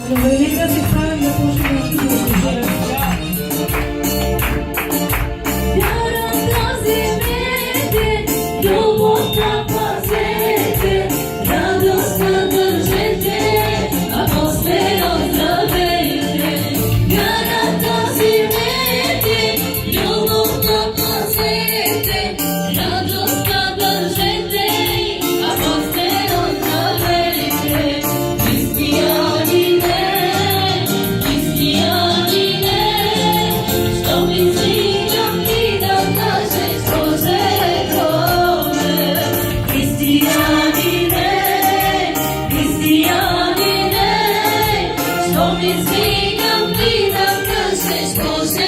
Нека да се правим да почнем нашето служение. Вяра вземете, любовта пазете, радостта държете, а после оздравейте. Вярата вземете, любовта пазете, радостта държете, а после оздравейте. Християнине, християнине, що ми звикам ти да кажеш, Боже добре. Християнине, християнине, що ми звикам ти да кажеш, Боже